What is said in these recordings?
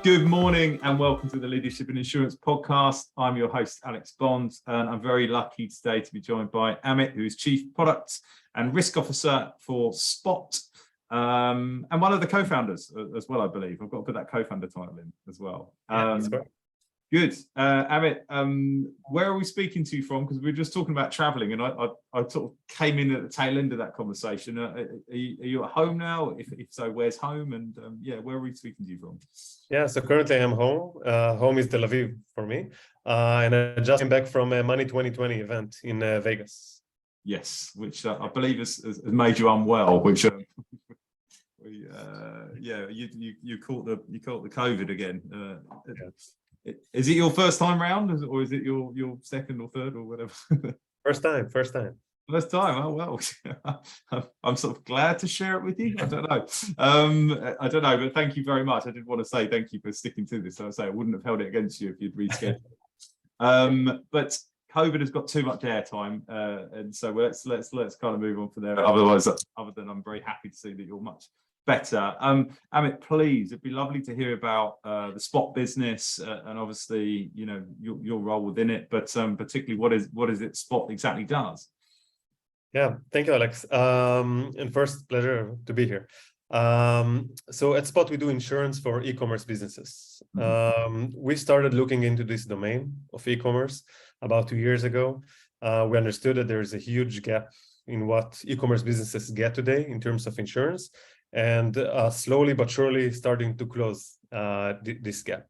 Good morning and welcome to the Leadership in Insurance podcast. I'm your host, Alex Bond, and I'm very lucky today to be joined by Amit, who is Chief Product and Risk Officer for Spott, and one of the co-founders as well, I believe. I've got to put that co-founder title in as well. Good. Amit, where are we speaking to you from? Because we were just talking about traveling and I sort of came in at the tail end of that conversation. Are you at home now? If so, where's home? And where are we speaking to you from? Yeah, so currently I'm home. Home is Tel Aviv for me. And I just came back from a Money 2020 event in Vegas. Yes, which I believe has made you unwell, which you caught the COVID again. Yes. Is it your first time round, or is it your second or third or whatever? First time. First time. Oh well, I'm sort of glad to share it with you. I don't know, but thank you very much. I did want to say thank you for sticking to this. So I say I wouldn't have held it against you if you'd rescheduled. But COVID has got too much airtime, and so let's kind of move on from there. Otherwise, other than I'm very happy to see that you're much better. Amit, please, it'd be lovely to hear about the Spott business and obviously, you know, your role within it, but particularly what is it Spott exactly does? Yeah, thank you, Alex. And first, pleasure to be here. So at Spott, we do insurance for e-commerce businesses. We started looking into this domain of e-commerce about 2 years ago. We understood that there is a huge gap in what e-commerce businesses get today in terms of insurance, and slowly but surely starting to close this gap,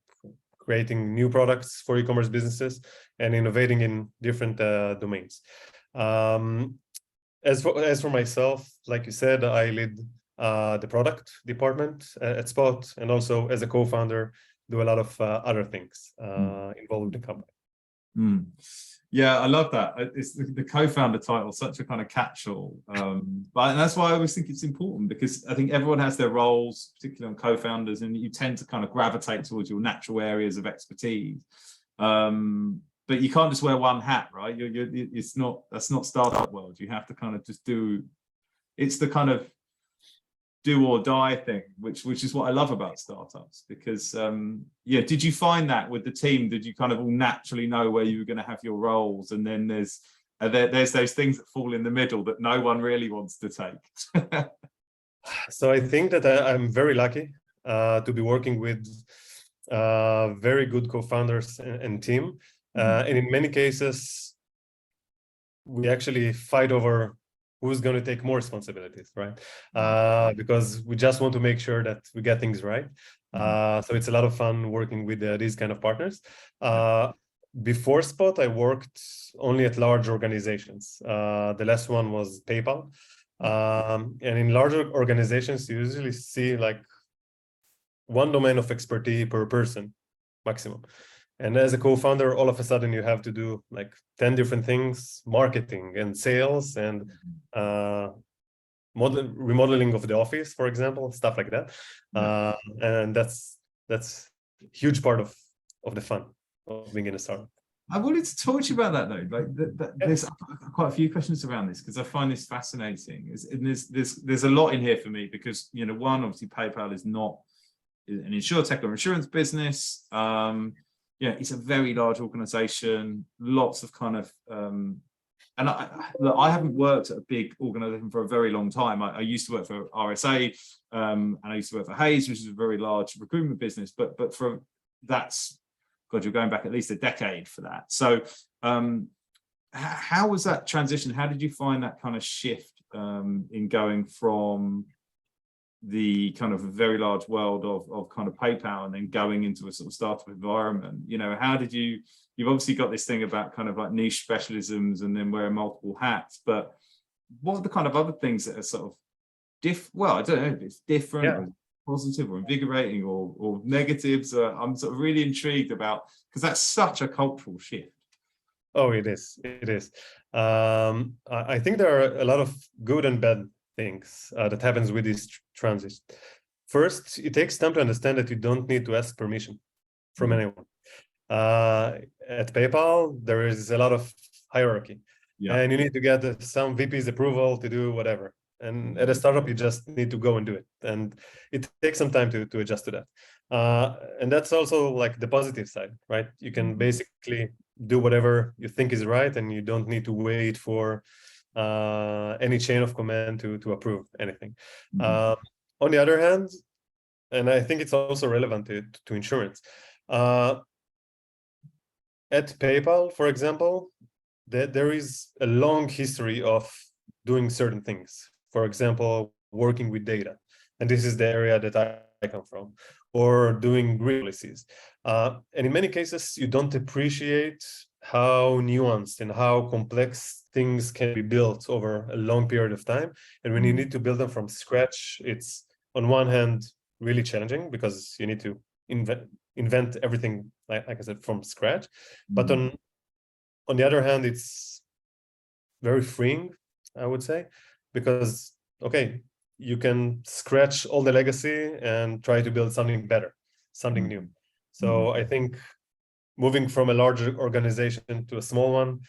creating new products for e-commerce businesses and innovating in different domains. As for myself, like you said, I lead the product department at Spott, and also as a co-founder, do a lot of other things involved with the company. Yeah, I love that. It's the co-founder title, such a kind of catch-all. And that's why I always think it's important, because I think everyone has their roles, particularly on co-founders, and you tend to kind of gravitate towards your natural areas of expertise. But you can't just wear one hat, right? That's not startup world. You have to kind of just it's the kind of do or die thing, which is what I love about startups, because did you find that with the team? Did you kind of all naturally know where you were going to have your roles, and then there's those things that fall in the middle that no one really wants to take? So I think that I'm very lucky to be working with very good co-founders and team, and in many cases we actually fight over who's going to take more responsibilities, right? Because we just want to make sure that we get things right. So it's a lot of fun working with these kind of partners. Before Spott, I worked only at large organizations. The last one was PayPal. And in larger organizations, you usually see like one domain of expertise per person, maximum. And as a co-founder, all of a sudden you have to do like 10 different things: marketing and sales and remodeling of the office, for example, stuff like that. And that's a huge part of the fun of being in a startup. I wanted to talk to you about that though. Like there's quite a few questions around this, because I find this fascinating. There's a lot in here for me, because, you know, one, obviously PayPal is not an insurtech or insurance business. It's a very large organization, lots of kind of, and I haven't worked at a big organization for a very long time. I used to work for RSA, and I used to work for Hayes, which is a very large recruitment business, but you're going back at least a decade for that. So how was that transition? How did you find that kind of shift in going from the kind of very large world of kind of PayPal and then going into a sort of startup environment? You know, how did you've obviously got this thing about kind of like niche specialisms and then wearing multiple hats, but what are the kind of other things that are sort of I don't know if it's different, or positive or invigorating or negatives. I'm sort of really intrigued about, because that's such a cultural shift. Oh, it is. I think there are a lot of good and bad things that happens with this transition. First, it takes time to understand that you don't need to ask permission from anyone. At PayPal, there is a lot of hierarchy, and you need to get some VP's approval to do whatever. And at a startup, you just need to go and do it. And it takes some time to adjust to that. And that's also like the positive side, right? You can basically do whatever you think is right, and you don't need to wait for any chain of command to approve anything. On the other hand, and I think it's also relevant to insurance, at PayPal, for example, there is a long history of doing certain things. For example, working with data, and this is the area that I come from, or doing grid policies. And in many cases, you don't appreciate how nuanced and how complex things can be built over a long period of time. And when you need to build them from scratch, it's on one hand really challenging because you need to invent everything, like I said, from scratch. But on the other hand, it's very freeing, I would say, because, okay, you can scratch all the legacy and try to build something better, something new. So I think moving from a larger organization to a small one,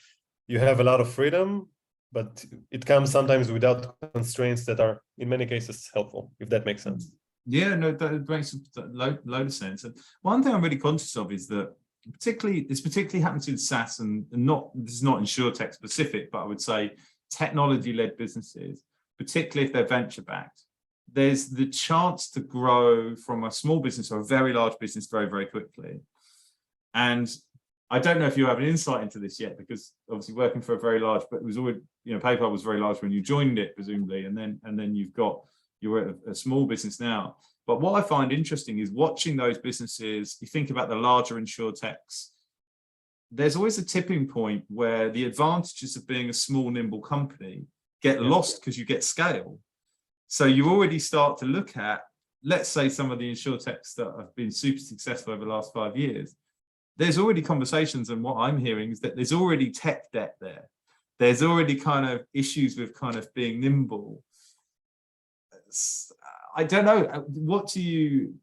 you have a lot of freedom, but it comes sometimes without constraints that are, in many cases, helpful, if that makes sense. Yeah, no, that makes a load of sense. And one thing I'm really conscious of is that this particularly happens in SaaS, and not, this is not InsurTech specific, but I would say technology-led businesses, particularly if they're venture-backed, there's the chance to grow from a small business or a very large business very, very quickly. And I don't know if you have an insight into this yet, because obviously working for a very large, but it was always, you know, PayPal was very large when you joined it, presumably, and then you're at a small business now. But what I find interesting is watching those businesses. You think about the larger InsurTechs, there's always a tipping point where the advantages of being a small, nimble company get lost because you get scale. So you already start to look at, let's say, some of the InsurTechs that have been super successful over the last 5 years. There's already conversations, and what I'm hearing is that there's already tech debt there. There's already kind of issues with kind of being nimble. I don't know. What do you,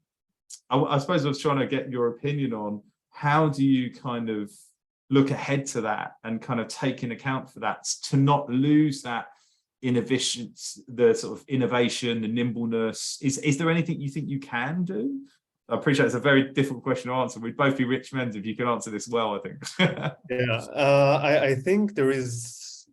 I suppose I was trying to get your opinion on, how do you kind of look ahead to that and kind of take in account for that, to not lose that innovation, the sort of innovation, the nimbleness? Is there anything you think you can do? I appreciate it's a very difficult question to answer. We'd both be rich men if you can answer this well, I think. I think there is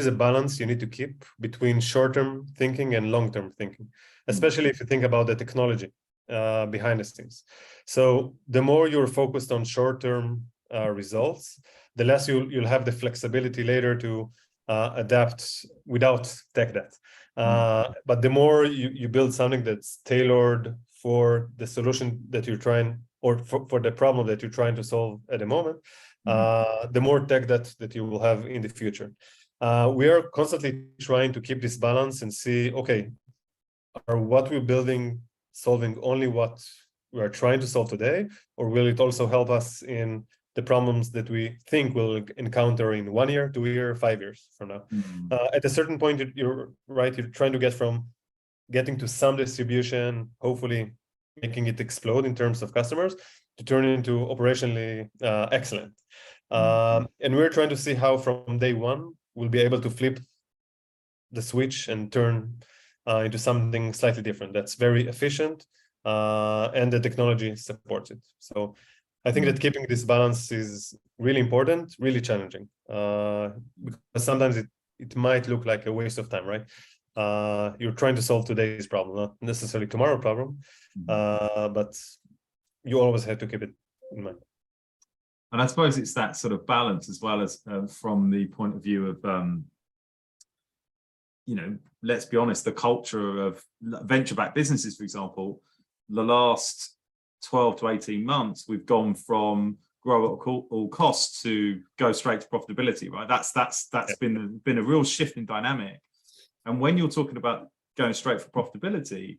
a balance you need to keep between short-term thinking and long-term thinking, especially if you think about the technology behind the scenes. So the more you're focused on short-term results, the less you'll have the flexibility later to adapt without tech debt. But the more you build something that's tailored for the solution that you're trying, or for the problem that you're trying to solve at the moment, the more tech debt that you will have in the future. We are constantly trying to keep this balance and see, okay, are what we're building solving only what we are trying to solve today, or will it also help us in the problems that we think we'll encounter in 1 year, 2 years, 5 years from now? At a certain point, you're right, you're trying to get from getting to some distribution, hopefully making it explode in terms of customers, to turn it into operationally excellent. And we're trying to see how from day one, we'll be able to flip the switch and turn into something slightly different that's very efficient, and the technology supports it. So I think that keeping this balance is really important, really challenging, because sometimes it might look like a waste of time, right? You're trying to solve today's problem, not necessarily tomorrow's problem, but you always have to keep it in mind. And I suppose it's that sort of balance, as well as from the point of view of, you know, let's be honest, the culture of venture-backed businesses, for example, the last 12 to 18 months, we've gone from grow at all costs to go straight to profitability, right? That's been a real shift in dynamic. And when you're talking about going straight for profitability,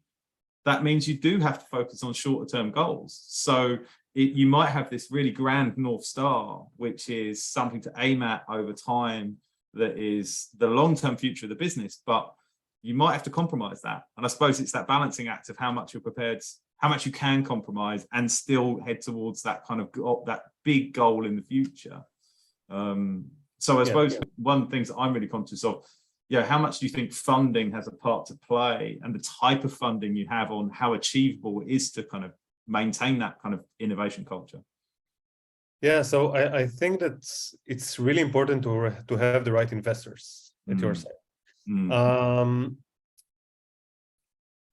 that means you do have to focus on shorter term goals. So you might have this really grand North Star, which is something to aim at over time, that is the long-term future of the business, but you might have to compromise that. And I suppose it's that balancing act of how much you're prepared, how much you can compromise and still head towards that kind of that big goal in the future. So I suppose one of the things that I'm really conscious of, how much do you think funding has a part to play, and the type of funding you have on how achievable it is to kind of maintain that kind of innovation culture? Yeah, so I think that it's really important to have the right investors at your side.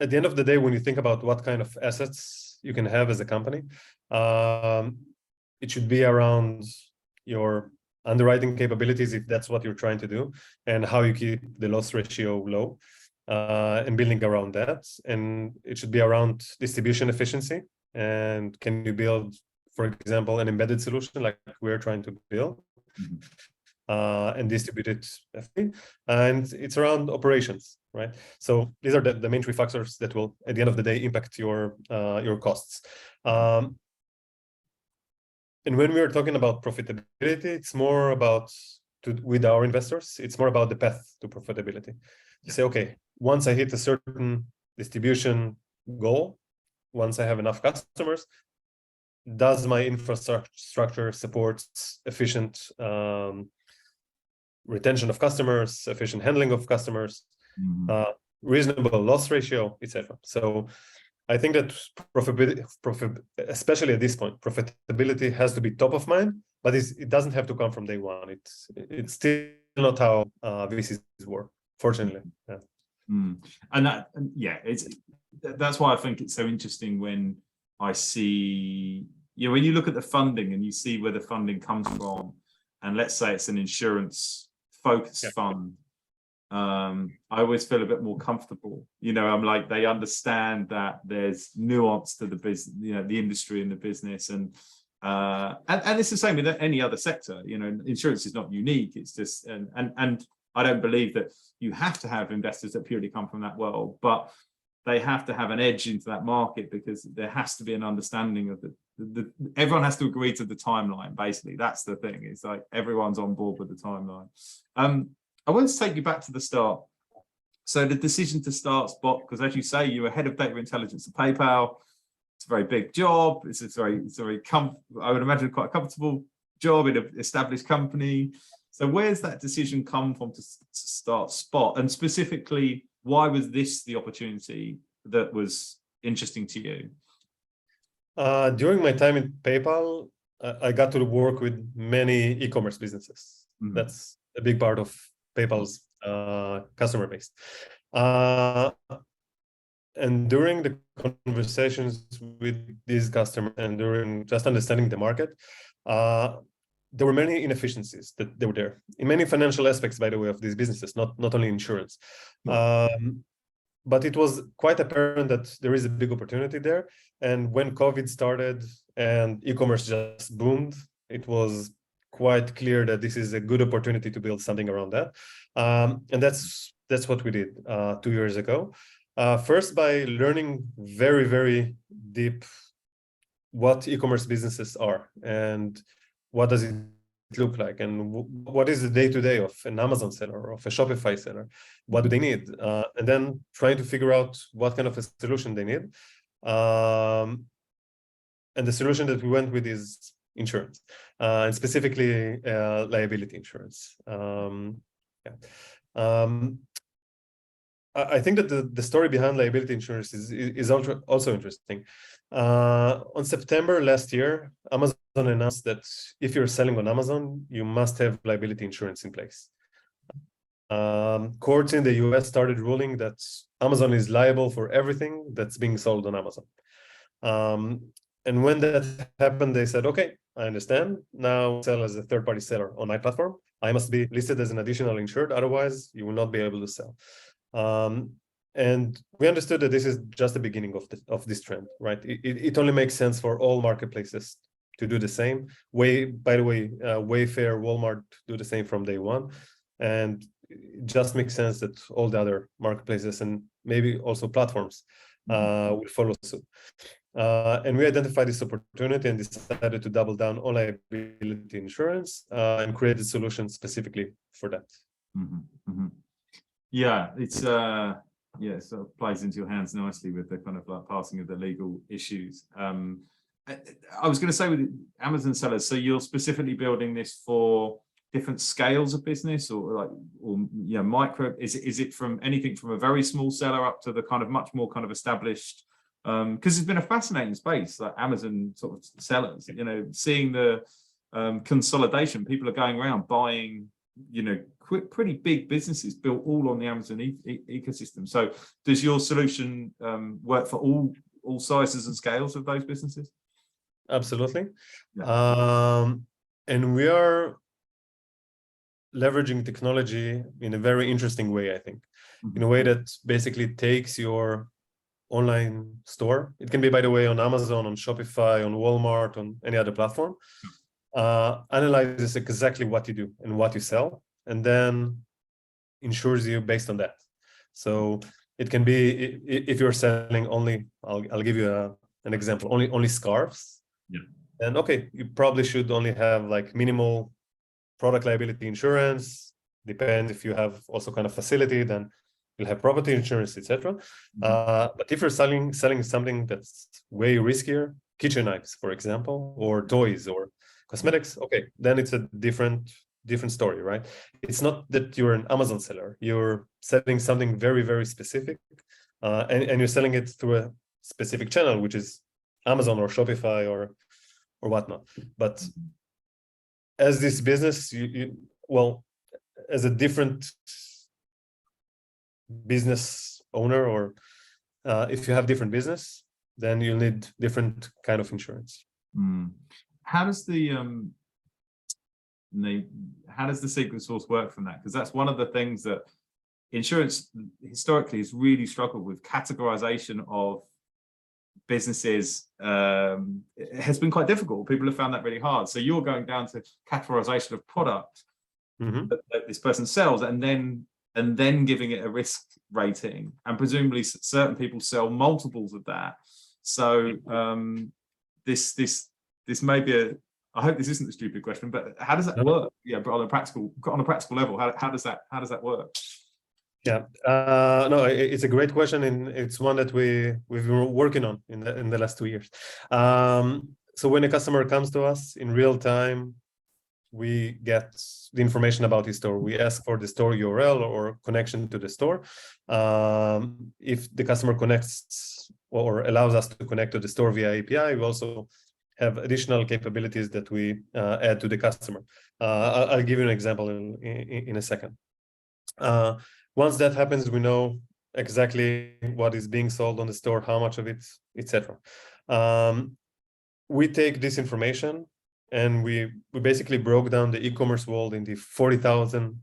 At the end of the day, when you think about what kind of assets you can have as a company, it should be around your underwriting capabilities, if that's what you're trying to do, and how you keep the loss ratio low, and building around that. And it should be around distribution efficiency. And can you build, for example, an embedded solution like we're trying to build, and distribute it effectively? And it's around operations, right? So these are the main three factors that will, at the end of the day, impact your costs. And when we are talking about profitability, it's more about, with our investors, it's more about the path to profitability. You say, okay, once I hit a certain distribution goal, once I have enough customers, does my infrastructure support efficient retention of customers, efficient handling of customers, reasonable loss ratio, etc. So I think that profitability, especially at this point, profitability has to be top of mind, but it doesn't have to come from day one. It's still not how VCs work, fortunately. Yeah. And that's why I think it's so interesting when I see, when you look at the funding and you see where the funding comes from, and let's say it's an insurance focused fund, I always feel a bit more comfortable. I'm like, they understand that there's nuance to the business, the industry and the business, and it's the same with any other sector. Insurance is not unique. It's just, and I don't believe that you have to have investors that purely come from that world, but they have to have an edge into that market, because there has to be an understanding of everyone has to agree to the timeline. Basically, that's the thing. It's like everyone's on board with the timeline. I want to take you back to the start. So the decision to start Spott, because as you say, you were head of data intelligence at PayPal. It's a very big job. It's I would imagine quite a comfortable job in an established company. So where's that decision come from to start Spott? And specifically, why was this the opportunity that was interesting to you? During my time in PayPal, I got to work with many e-commerce businesses. That's a big part of PayPal's customer base. And during the conversations with these customers and during just understanding the market, there were many inefficiencies that they were there in many financial aspects, by the way, of these businesses, not only insurance. But it was quite apparent that there is a big opportunity there. And when COVID started and e-commerce just boomed, it was quite clear that this is a good opportunity to build something around that. And that's what we did 2 years ago. First, by learning very, very deep what e-commerce businesses are and what does it look like, and what is the day-to-day of an Amazon seller or of a Shopify seller. What do they need? And then trying to figure out what kind of a solution they need. And the solution that we went with is insurance, and specifically liability insurance. I think that the story behind liability insurance is also interesting. On September last year, Amazon announced that if you're selling on Amazon, you must have liability insurance in place. Courts in the US started ruling that Amazon is liable for everything that's being sold on Amazon. And when that happened, they said, okay, I understand. Now sell as a third-party seller on my platform. I must be listed as an additional insured, otherwise you will not be able to sell. And we understood that this is just the beginning of this trend, right? It only makes sense for all marketplaces to do the same. By the way, Wayfair, Walmart do the same from day one. And it just makes sense that all the other marketplaces and maybe also platforms will follow suit. And we identified this opportunity and decided to double down on liability insurance and create a solution specifically for that. Yeah, it's it sort of plays into your hands nicely with the kind of like passing of the legal issues. I was going to say with Amazon sellers, so you're specifically building this for different scales of business, or micro? Is it from anything from a very small seller up to the kind of much more kind of established Because it's been a fascinating space, like Amazon sort of sellers, you know, seeing the consolidation. People are going around buying, you know, pretty big businesses built all on the Amazon ecosystem. So does your solution work for all sizes and scales of those businesses? Absolutely. Yeah. And we are leveraging technology in a very interesting way, I think, in a way that basically takes your online store. It can be, by the way, on Amazon, on Shopify, on Walmart, on any other platform. Analyzes exactly what you do and what you sell, and then insures you based on that. So it can be, if you're selling only, I'll give you an example, only scarves. Yeah. And okay, you probably should only have like minimal product liability insurance. Depends if you have also kind of facility, then you'll have property insurance, etc. But if you're selling something that's way riskier, kitchen knives, for example, or toys or cosmetics, okay, then it's a different story, right? It's not that you're an Amazon seller. You're selling something very, very specific, and you're selling it through a specific channel, which is Amazon or Shopify or whatnot. But as this business, well, as a different business owner, or if you have different business, then you'll need different kind of insurance. How does the secret sauce work from that? Because that's one of the things that insurance historically has really struggled with. Categorization of businesses has been quite difficult. People have found that really hard. So you're going down to categorization of product that this person sells, and then giving it a risk rating, and presumably certain people sell multiples of that. So this may be a, I hope this isn't a stupid question, but how does that work? Yeah, but on a practical level, how does that work? Yeah, no, it's a great question, and it's one that we've been working on in the last 2 years. So when a customer comes to us in real time, we get the information about his store. We ask for the store URL or connection to the store. If the customer connects or allows us to connect to the store via API, we also have additional capabilities that we add to the customer. I'll give you an example in a second. Once that happens, we know exactly what is being sold on the store, how much of it, etc. We take this information and we basically broke down the e-commerce world into 40,000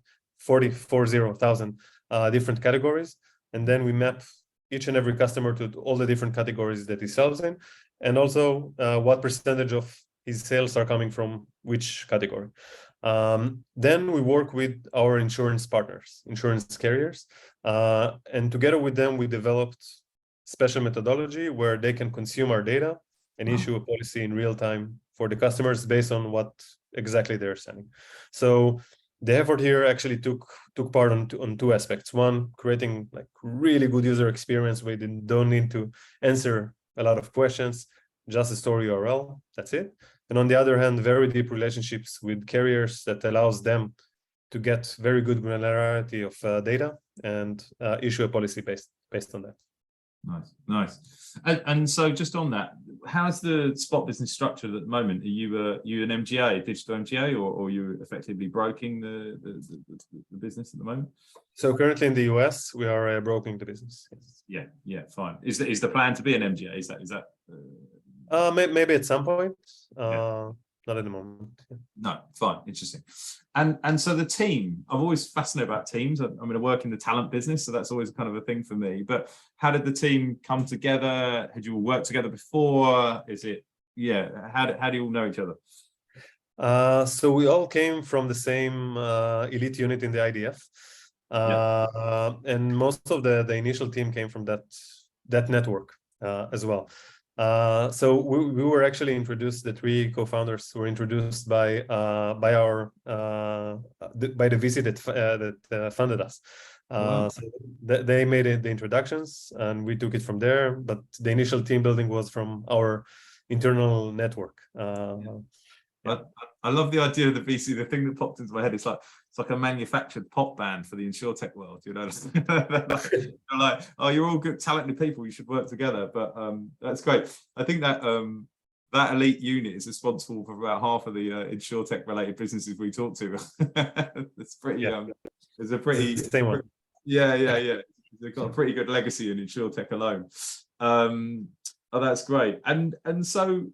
different categories, and then we map each and every customer to all the different categories that he sells in, and also what percentage of his sales are coming from which category. Then we work with our insurance partners, insurance carriers, and together with them, we developed special methodology where they can consume our data and issue a policy in real time for the customers based on what exactly they're selling. So the effort here actually took part on two aspects. One, creating like really good user experience where they don't need to answer a lot of questions, just a store URL, that's it. And on the other hand, very deep relationships with carriers that allows them to get very good granularity of data and issue a policy based on that. Nice. And so just on that, how's the Spott business structured at the moment? Are you an MGA, digital MGA, or are you effectively broking the business at the moment? So currently in the US, we are broking the business. Yes. Yeah, fine. Is the plan to be an MGA? Is that? Maybe at some point. Yeah. Not at the moment. Yeah. No, fine, interesting. And so the team, I'm always fascinated about teams. I mean, I work in the talent business, so that's always kind of a thing for me. But how did the team come together? Had you all worked together before? Is it, yeah, how do you all know each other? So we all came from the same elite unit in the IDF. And most of the initial team came from that network as well. So we were actually introduced. The three co-founders were introduced by the VC that funded us. Wow. So they made the introductions, and we took it from there. But the initial team building was from our internal network. I love the idea of the VC. The thing that popped into my head is like, it's like a manufactured pop band for the insurtech world, you know. They're like, oh, you're all good, talented people, you should work together. But that's great. I think that that elite unit is responsible for about half of the insurtech related businesses we talk to. It's pretty it's a pretty same one. yeah. They've got a pretty good legacy in insurtech alone. Oh, that's great. And so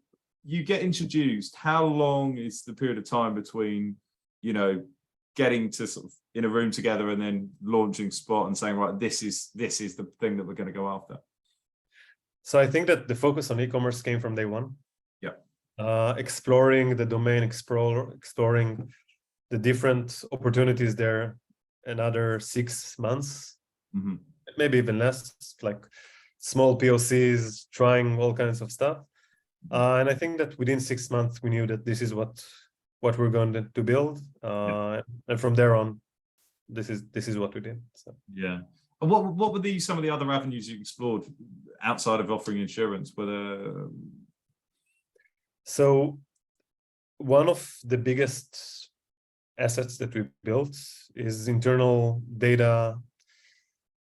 you get introduced. How long is the period of time between, you know, getting to sort of in a room together and then launching Spott and saying, right, this is the thing that we're going to go after? So I think that the focus on e-commerce came from day one. Yeah. Exploring the domain, exploring the different opportunities there. Another 6 months, maybe even less, like small POCs, trying all kinds of stuff. And I think that within 6 months, we knew that this is what we're going to build. And from there on, this is what we did. So. Yeah. And what were some of the other avenues you explored outside of offering insurance? So one of the biggest assets that we built is internal data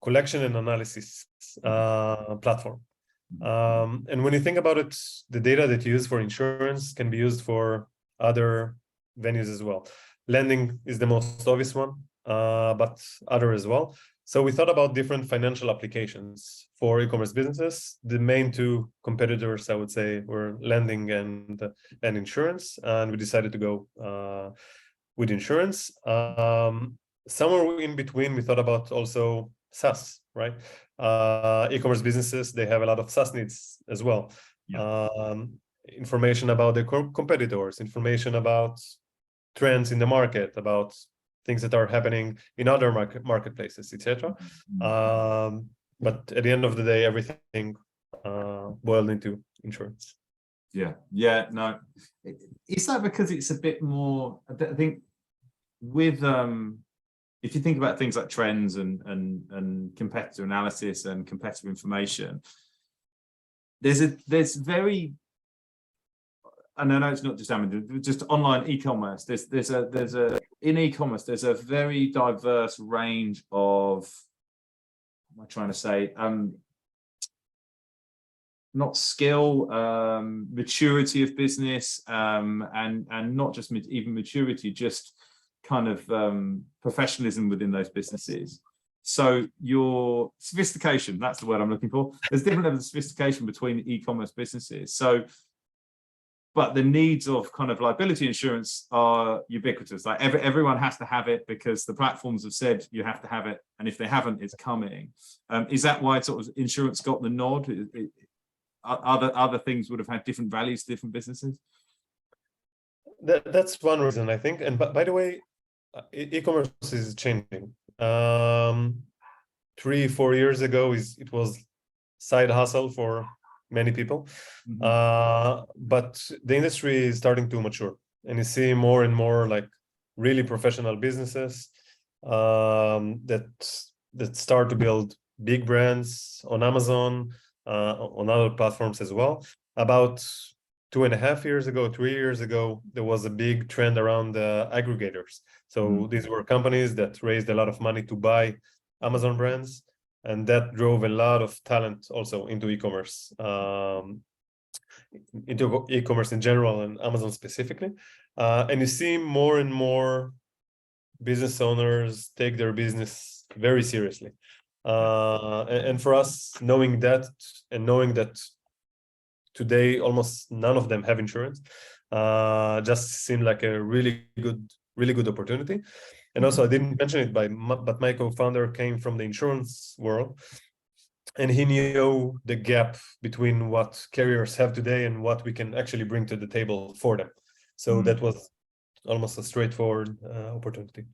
collection and analysis platform. And when you think about it, the data that you use for insurance can be used for other venues as well. Lending is the most obvious one, but other as well. So we thought about different financial applications for e-commerce businesses. The main two competitors, I would say, were lending and insurance, and we decided to go with insurance. Somewhere in between, we thought about also SaaS, right? E-commerce businesses, they have a lot of SaaS needs as well. Information about their competitors, information about trends in the market, about things that are happening in other marketplaces, etc. But at the end of the day, everything boiled into insurance. Yeah, no. Is that because it's a bit more, I think with if you think about things like trends and competitor analysis and competitive information, there's very, and I know it's not just Amazon, just online e-commerce. There's a in e-commerce there's a very diverse range of, what am I trying to say? Not skill, maturity of business, and not just even maturity, just kind of professionalism within those businesses. So your sophistication, that's the word I'm looking for. There's different levels of sophistication between e-commerce businesses. So, but the needs of kind of liability insurance are ubiquitous. Like everyone has to have it because the platforms have said you have to have it, and if they haven't, it's coming. Is that why sort of insurance got the nod? Other things would have had different values to different businesses? That's one reason, I think. And by the way, e-commerce is changing. 3-4 years ago, it was side hustle for many people. But the industry is starting to mature, and you see more and more like really professional businesses that start to build big brands on Amazon, on other platforms as well. About 2.5 years ago, 3 years ago, there was a big trend around aggregators. So these were companies that raised a lot of money to buy Amazon brands, and that drove a lot of talent also into e-commerce, in general and Amazon specifically. And you see more and more business owners take their business very seriously. And for us, knowing that and knowing that today almost none of them have insurance, just seemed like a really good opportunity. And also, I didn't mention it, but my co-founder came from the insurance world, and he knew the gap between what carriers have today and what we can actually bring to the table for them. So that was almost a straightforward opportunity.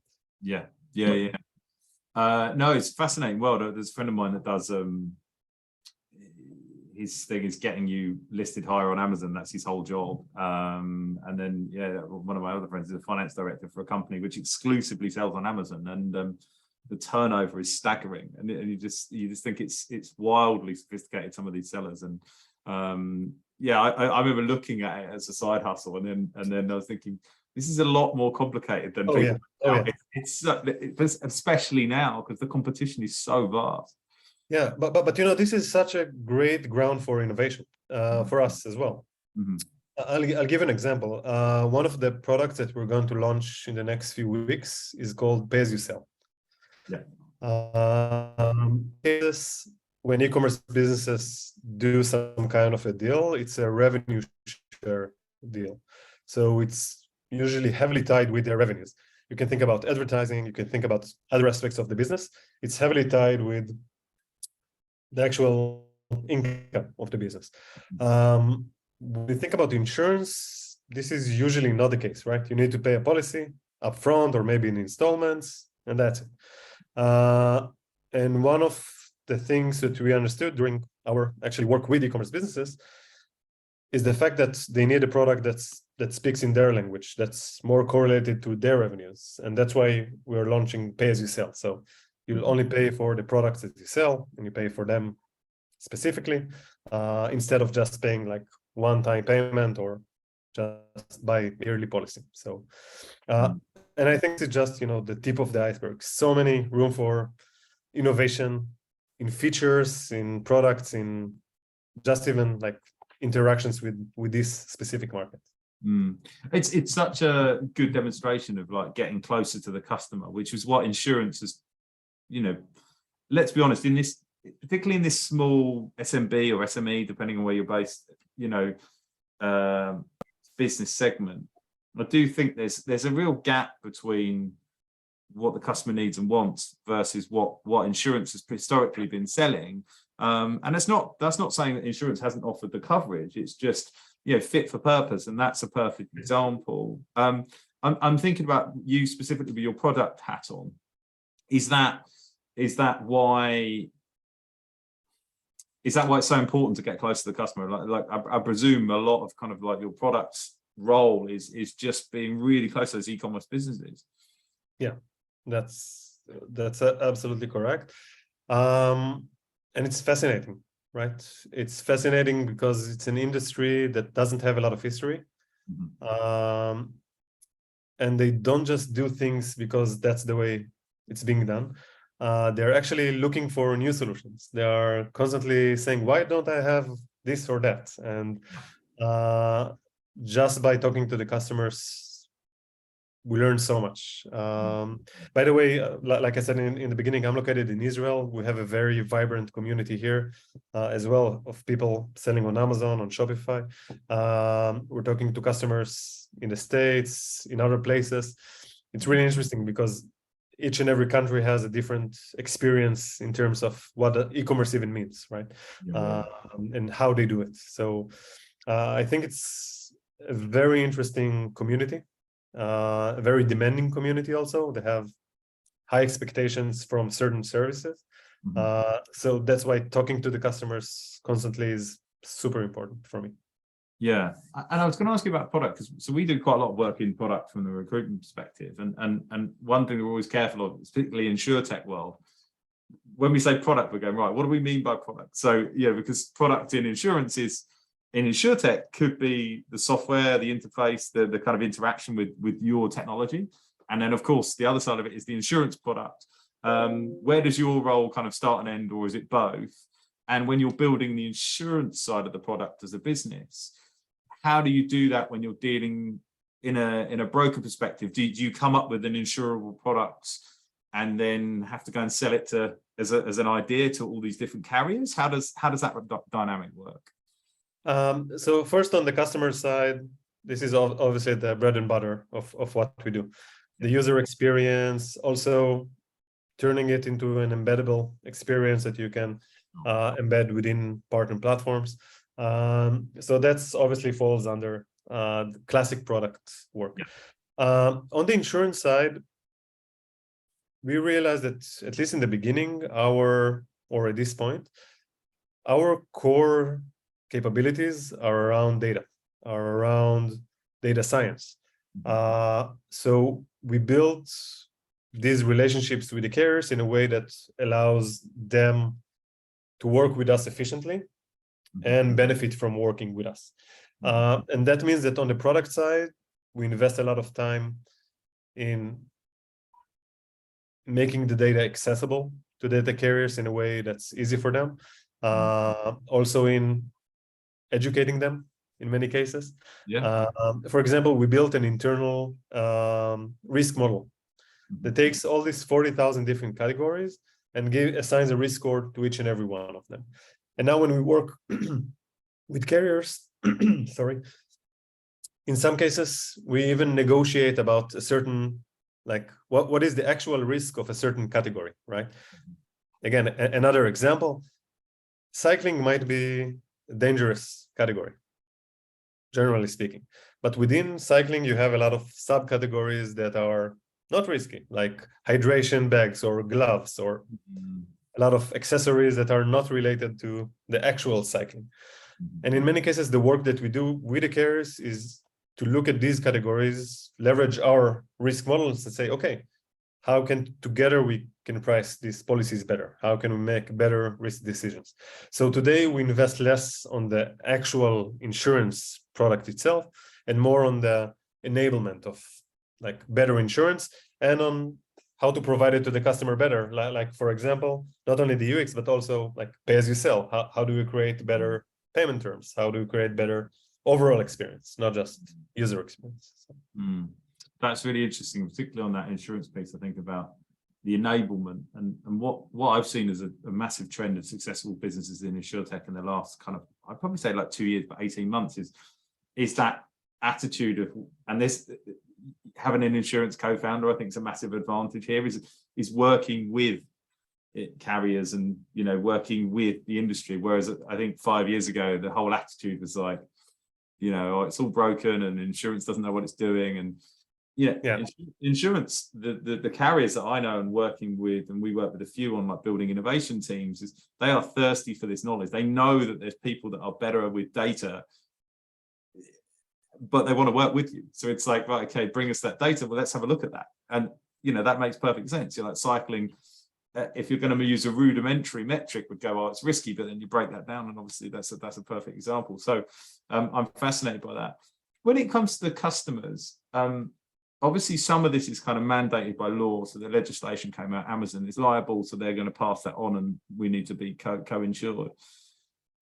Yeah. No, it's fascinating. Well, there's a friend of mine that does his thing is getting you listed higher on Amazon. That's his whole job. And then, one of my other friends is a finance director for a company which exclusively sells on Amazon, and the turnover is staggering. And you just think it's wildly sophisticated, some of these sellers. And I remember looking at it as a side hustle, and then I was thinking, this is a lot more complicated than Oh people. yeah. Oh yeah. It's especially now because the competition is so vast. Yeah, but you know, this is such a great ground for innovation for us as well. Mm-hmm. I'll give an example. One of the products that we're going to launch in the next few weeks is called Pay as You Sell. Yeah. When e-commerce businesses do some kind of a deal, it's a revenue share deal. So it's usually heavily tied with their revenues. You can think about advertising, you can think about other aspects of the business. It's heavily tied with the actual income of the business. When you think about insurance, this is usually not the case, right? You need to pay a policy upfront or maybe in installments, and that's it. And one of the things that we understood during our actually work with e-commerce businesses is the fact that they need a product that speaks in their language, that's more correlated to their revenues. And that's why we're launching Pay as You Sell. So you'll only pay for the products that you sell, and you pay for them specifically, instead of just paying like one-time payment or just by yearly policy. So, and I think it's just, you know, the tip of the iceberg. So many room for innovation in features, in products, in just even like interactions with this specific market. It's such a good demonstration of like getting closer to the customer, which is what insurance is. You know, let's be honest, in this, particularly in this small SMB or SME, depending on where you're based, you know, business segment, I do think there's a real gap between what the customer needs and wants versus what insurance has historically been selling. And that's not saying that insurance hasn't offered the coverage. It's just, you know, fit for purpose, and that's a perfect example. I'm thinking about you specifically with your product hat on. Is that why it's so important to get close to the customer? Like I presume a lot of kind of like your product's role is just being really close to those e-commerce businesses. Yeah, that's absolutely correct. And it's fascinating, right? It's fascinating because it's an industry that doesn't have a lot of history. And they don't just do things because that's the way it's being done. They're actually looking for new solutions. They are constantly saying, why don't I have this or that? And just by talking to the customers, we learn so much. By the way, like I said in the beginning, I'm located in Israel. We have a very vibrant community here as well of people selling on Amazon, on Shopify. We're talking to customers in the States, in other places. It's really interesting because each and every country has a different experience in terms of what e-commerce even means, right? And how they do it. So I think it's a very interesting community, a very demanding community also. They have high expectations from certain services. So that's why talking to the customers constantly is super important for me. Yeah, and I was going to ask you about product, because so we do quite a lot of work in product from the recruitment perspective, and one thing we're always careful of, particularly in InsurTech world, when we say product, we're going, right, what do we mean by product? So yeah, because product in insurance is, in InsurTech, could be the software, the interface, the kind of interaction with your technology, and then of course the other side of it is the insurance product. Where does your role kind of start and end, or is it both? And when you're building the insurance side of the product as a business, how do you do that when you're dealing in a broker perspective? Do you come up with an insurable product and then have to go and sell it to as an idea to all these different carriers? How does that dynamic work? So first, on the customer side, this is obviously the bread and butter of what we do. The user experience, also turning it into an embeddable experience that you can embed within partner platforms. So that's obviously falls under the classic product work. On the insurance side, we realized that at least in the beginning, or at this point, our core capabilities are around data, are around data science. So we built these relationships with the carriers in a way that allows them to work with us efficiently and benefit from working with us. And that means that on the product side, we invest a lot of time in making the data accessible to data carriers in a way that's easy for them. Also in educating them in many cases. Yeah. For example, we built an internal risk model that takes all these 40,000 different categories and assigns a risk score to each and every one of them. And now when we work with carriers, sorry, in some cases, we even negotiate about a certain, like what is the actual risk of a certain category, right? Again, another example, cycling might be a dangerous category, generally speaking. But within cycling, you have a lot of subcategories that are not risky, like hydration bags or gloves, or a lot of accessories that are not related to the actual cycling. And in many cases, the work that we do with the carriers is to look at these categories, leverage our risk models and say, okay, how can together we can price these policies better? How can we make better risk decisions? So today we invest less on the actual insurance product itself and more on the enablement of like better insurance and on how to provide it to the customer better. Like for example, not only the UX, but also like pay as you sell. How do we create better payment terms? How do we create better overall experience, not just user experience? So. That's really interesting, particularly on that insurance piece. I think about the enablement and what I've seen as a massive trend of successful businesses in insurtech in the last kind of, I'd probably say like 2 years, but 18 months is that attitude of, and this having an insurance co-founder, I think is a massive advantage here, is working with carriers and, you know, working with the industry. Whereas I think 5 years ago, the whole attitude was like, you know, oh, it's all broken and insurance doesn't know what it's doing. And yeah. Insurance, the carriers that I know and working with, and we work with a few on like building innovation teams, is they are thirsty for this knowledge. They know that there's people that are better with data, but they want to work with you. So it's like, right, okay, bring us that data. Well, let's have a look at that. And, you know, that makes perfect sense. You're like cycling. If you're going to use a rudimentary metric, would go, oh, it's risky, but then you break that down, and obviously that's a perfect example. So I'm fascinated by that. When it comes to the customers, obviously some of this is kind of mandated by law. So the legislation came out, Amazon is liable, so they're going to pass that on, and we need to be co-insured.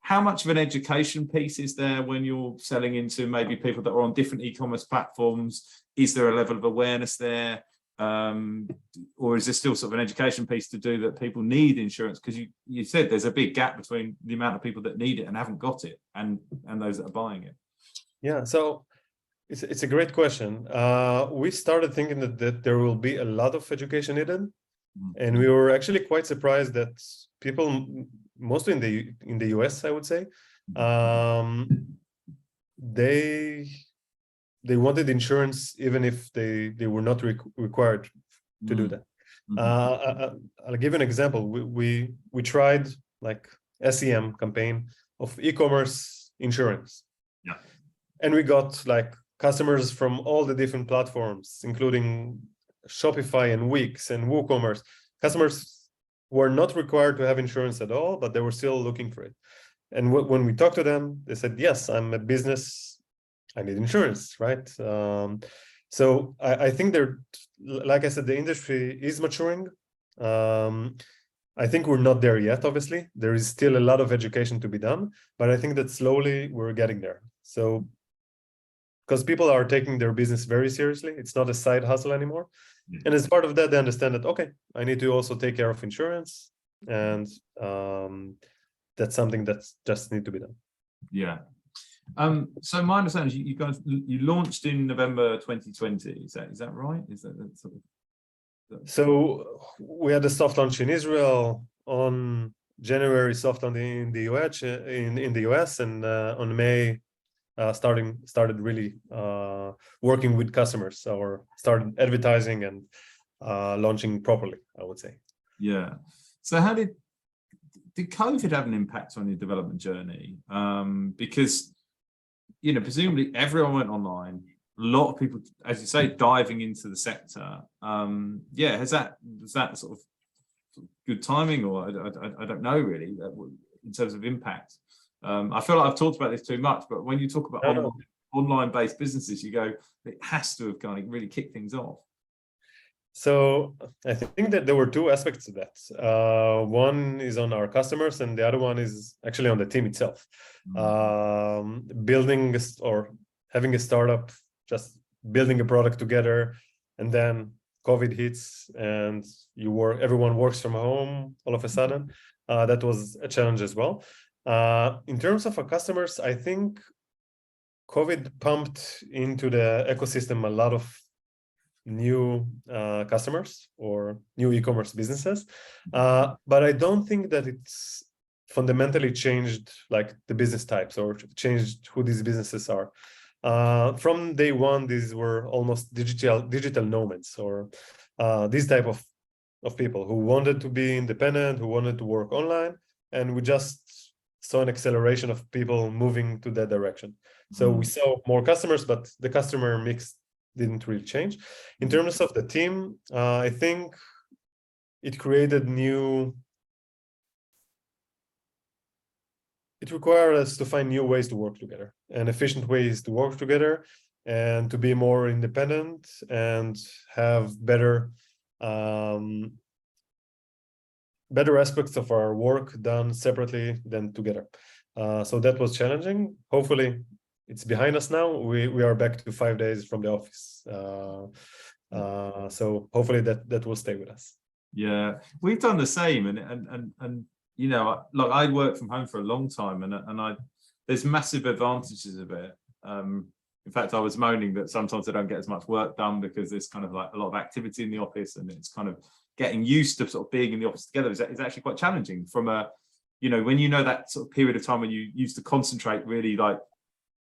How much of an education piece is there when you're selling into maybe people that are on different e-commerce platforms? Is there a level of awareness there? Or is there still sort of an education piece to do that people need insurance? Because you said there's a big gap between the amount of people that need it and haven't got it and those that are buying it. Yeah, so it's a great question. We started thinking that there will be a lot of education needed, and we were actually quite surprised that people, mostly in the US, I would say, they wanted insurance even if they were not required to do that. I'll give an example. We tried like SEM campaign of e-commerce insurance, and we got like customers from all the different platforms, including Shopify and Wix and WooCommerce. Customers were not required to have insurance at all, but they were still looking for it. And when we talked to them, they said, yes, I'm a business, I need insurance, right? So I think like I said, the industry is maturing. I think we're not there yet, obviously. There is still a lot of education to be done, but I think that slowly we're getting there. So, because people are taking their business very seriously, it's not a side hustle anymore. And as part of that, they understand that, okay, I need to also take care of insurance, and that's something that just need to be done. Yeah. So my understanding is you guys launched in November 2020. Is that right? Is that sort of? So we had a soft launch in Israel, on January soft launch in the US, and on May started really working with customers, or started advertising and launching properly, I would say. Yeah. So how did COVID have an impact on your development journey? Because, you know, presumably everyone went online. A lot of people, as you say, diving into the sector. Yeah, was that sort of good timing, or I don't know really, in terms of impact? I feel like I've talked about this too much, but when you talk about online-based businesses, you go, it has to have kind of really kicked things off. So I think that there were two aspects to that. One is on our customers, and the other one is actually on the team itself. Building or having a startup, just building a product together, and then COVID hits, and everyone works from home all of a sudden. That was a challenge as well. In terms of our customers, I think COVID pumped into the ecosystem a lot of new customers or new e-commerce businesses, but I don't think that it's fundamentally changed like the business types or changed who these businesses are. From day one, these were almost digital nomads, or these type of people who wanted to be independent, who wanted to work online, and we just saw an acceleration of people moving to that direction. So we saw more customers, but the customer mix didn't really change. In terms of the team, I think it created it required us to find new ways to work together and efficient ways to work together and to be more independent and have better aspects of our work done separately than together. So that was challenging. Hopefully it's behind us now. We are back to 5 days from the office. So hopefully that will stay with us. Yeah, we've done the same, and you know, like I worked from home for a long time, and there's massive advantages of it. In fact, I was moaning that sometimes I don't get as much work done because there's kind of like a lot of activity in the office, and it's kind of getting used to sort of being in the office together is actually quite challenging. From a, you know, when you know that sort of period of time when you used to concentrate really, like,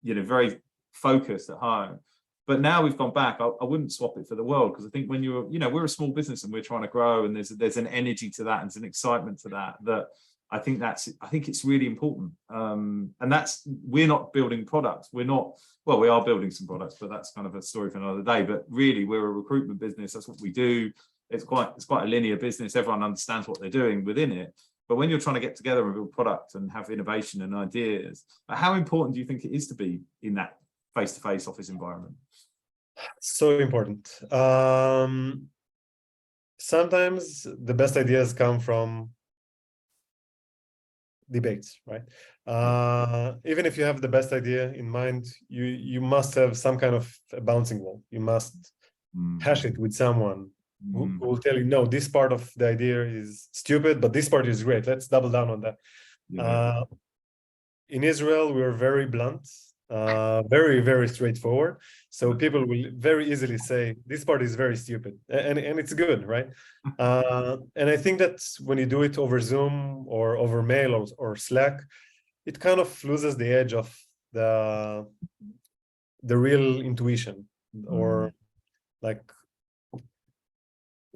you know, very focused at home. But now we've gone back, I wouldn't swap it for the world, because I think when you're, you know, we're a small business and we're trying to grow, and there's an energy to that and there's an excitement to that I think it's really important. And we're not building products. We are building some products, but that's kind of a story for another day. But really, we're a recruitment business. That's what we do. It's quite a linear business. Everyone understands what they're doing within it. But when you're trying to get together and build product and have innovation and ideas, how important do you think it is to be in that face-to-face office environment? So important. Sometimes the best ideas come from debates, right? Even if you have the best idea in mind, you must have some kind of a bouncing wall. You must hash it with someone who will tell you, no, this part of the idea is stupid, but this part is great. Let's double down on that. Yeah. In Israel, we're very blunt, very, very straightforward. So people will very easily say, this part is very stupid, and it's good, right? And I think that when you do it over Zoom or over mail or Slack, it kind of loses the edge of the real intuition, or like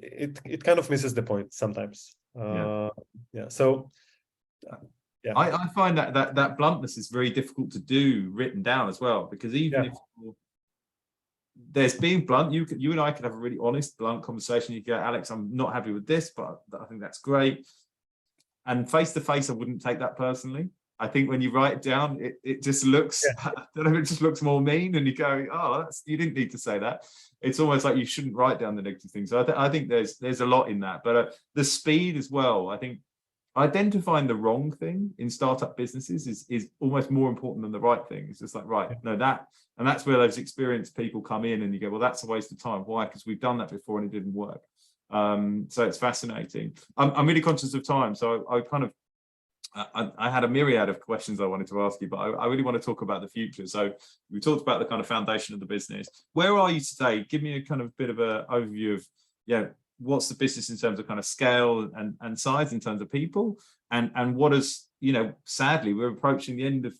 it kind of misses the point sometimes. So yeah. I find that bluntness is very difficult to do written down as well, because even if there's being blunt, you and I could have a really honest, blunt conversation. You go, Alex, I'm not happy with this, but I think that's great. And face to face, I wouldn't take that personally. I think when you write it down, it just looks, I don't know, it just looks more mean, and you go, oh, you didn't need to say that. It's almost like you shouldn't write down the negative things. So I think there's a lot in that, but the speed as well. I think identifying the wrong thing in startup businesses is almost more important than the right thing. It's just like, right, no, that's where those experienced people come in, and you go, well, that's a waste of time. Why? Because we've done that before and it didn't work. So it's fascinating. I'm really conscious of time, so I had a myriad of questions I wanted to ask you, but I really want to talk about the future. So we talked about the kind of foundation of the business. Where are you today? Give me a kind of bit of an overview of, what's the business in terms of kind of scale and size in terms of people, and what is, sadly, we're approaching the end of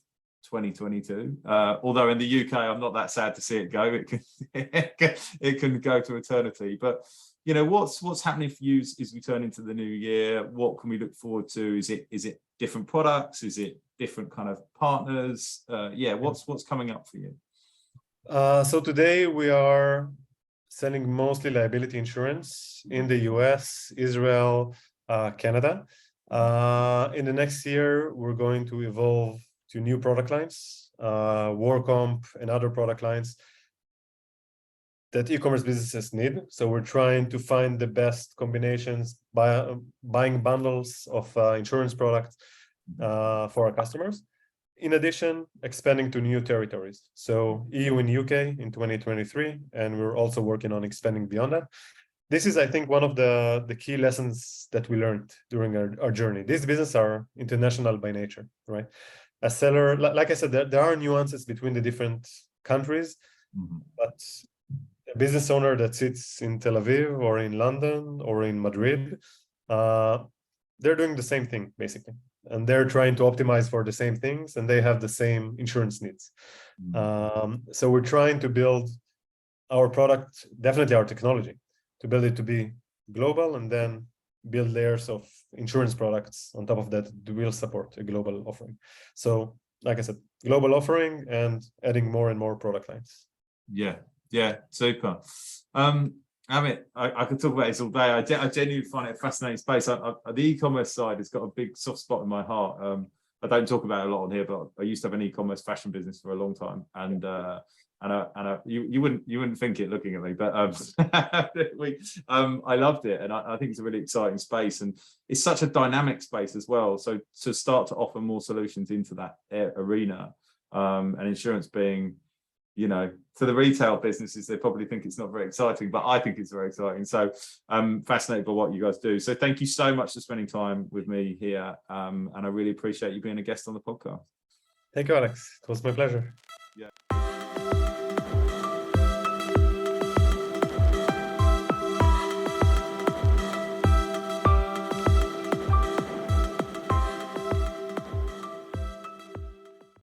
2022. Although in the UK, I'm not that sad to see it go. It can go to eternity. But what's happening for you as we turn into the new year? What can we look forward to? Is it different products? Is it different kind of partners? What's coming up for you? So today we are selling mostly liability insurance in the US, Israel, Canada. In the next year, we're going to evolve to new product lines. work comp, and other product lines that e-commerce businesses need. So we're trying to find the best combinations by buying bundles of insurance products for our customers. In addition, expanding to new territories. So EU and UK in 2023, and we're also working on expanding beyond that. This is, I think, one of the key lessons that we learned during our journey. These businesses are international by nature, right? A seller, like I said, there are nuances between the different countries, but a business owner that sits in Tel Aviv or in London or in Madrid, they're doing the same thing, basically. And they're trying to optimize for the same things, and they have the same insurance needs. So we're trying to build our product, definitely our technology, to build it to be global, and then build layers of insurance products on top of that will support a global offering. So, like I said, global offering and adding more and more product lines. Yeah, super. Amit, I could talk about this all day. I genuinely find it a fascinating space. The e-commerce side has got a big soft spot in my heart. I don't talk about it a lot on here, but I used to have an e-commerce fashion business for a long time, and you wouldn't think it looking at me, but I loved it, and I think it's a really exciting space, and it's such a dynamic space as well. So to start to offer more solutions into that arena, and insurance being, to the retail businesses, they probably think it's not very exciting, but I think it's very exciting. So I'm fascinated by what you guys do. So thank you so much for spending time with me here. And I really appreciate you being a guest on the podcast. Thank you, Alex. It was my pleasure. Yeah.